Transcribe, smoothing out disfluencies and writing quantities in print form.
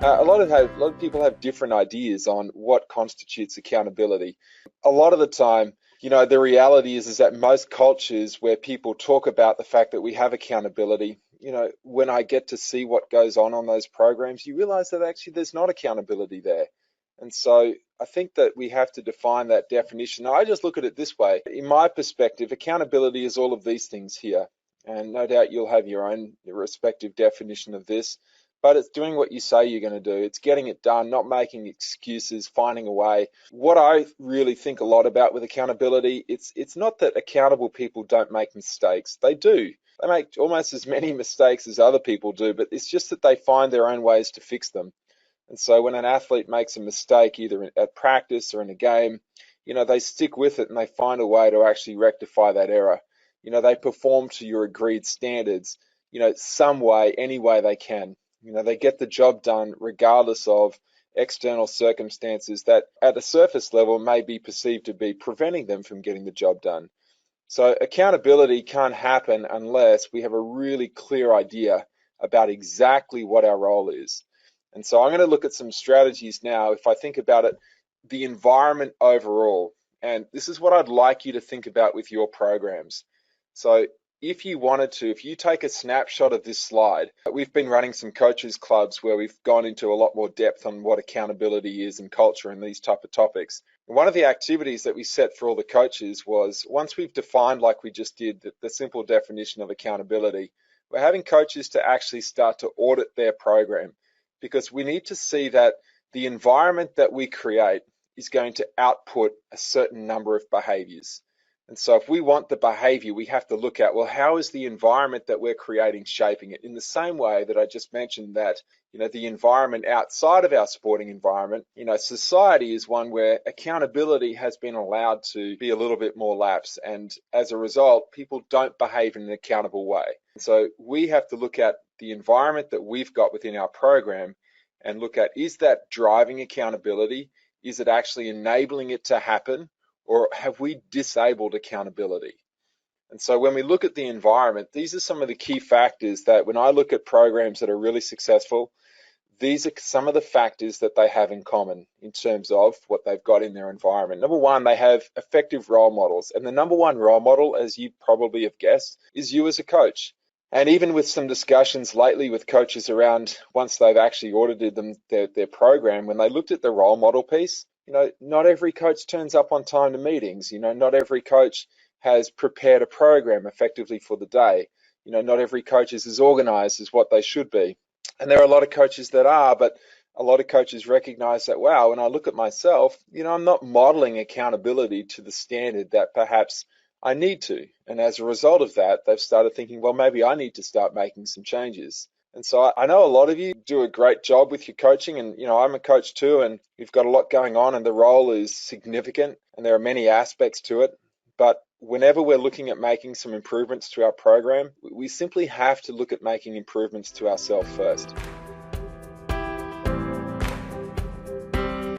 A lot of people have different ideas on what constitutes accountability. A lot of the time, the reality is that most cultures where people talk about the fact that we have accountability, when I get to see what goes on those programs, you realize that actually there's not accountability there. And so I think that we have to define that definition. Now, I just look at it this way. In my perspective, accountability is all of these things here. And no doubt you'll have your own respective definition of this. But it's doing what you say you're going to do. It's getting it done, not making excuses, finding a way. What I really think a lot about with accountability, it's not that accountable people don't make mistakes. They do. They make almost as many mistakes as other people do, but it's just that they find their own ways to fix them. And so when an athlete makes a mistake, either at practice or in a game, they stick with it and they find a way to actually rectify that error. They perform to your agreed standards, some way, any way they can. They get the job done regardless of external circumstances that at a surface level may be perceived to be preventing them from getting the job done. So accountability can't happen unless we have a really clear idea about exactly what our role is. And so I'm going to look at some strategies now. If I think about it, the environment overall, and this is what I'd like you to think about with your programs. So if you take a snapshot of this slide, we've been running some coaches clubs where we've gone into a lot more depth on what accountability is and culture and these type of topics. And one of the activities that we set for all the coaches was, once we've defined, like we just did, the simple definition of accountability, we're having coaches to actually start to audit their program, because we need to see that the environment that we create is going to output a certain number of behaviors. And so if we want the behavior, we have to look at, well, how is the environment that we're creating shaping it? In the same way that I just mentioned that, the environment outside of our sporting environment, society is one where accountability has been allowed to be a little bit more lax. And as a result, people don't behave in an accountable way. So we have to look at the environment that we've got within our program and look at, is that driving accountability? Is it actually enabling it to happen? Or have we disabled accountability? And so when we look at the environment, these are some of the key factors that when I look at programs that are really successful, these are some of the factors that they have in common in terms of what they've got in their environment. Number one, they have effective role models. And the number one role model, as you probably have guessed, is you as a coach. And even with some discussions lately with coaches around, once they've actually audited their program, when they looked at the role model piece, not every coach turns up on time to meetings. Not every coach has prepared a program effectively for the day. Not every coach is as organized as what they should be. And there are a lot of coaches that are, but a lot of coaches recognize that, wow, when I look at myself, I'm not modeling accountability to the standard that perhaps I need to. And as a result of that, they've started thinking, well, maybe I need to start making some changes. And so I know a lot of you do a great job with your coaching, and I'm a coach too, and we've got a lot going on, and the role is significant, and there are many aspects to it. But whenever we're looking at making some improvements to our program, we simply have to look at making improvements to ourselves first.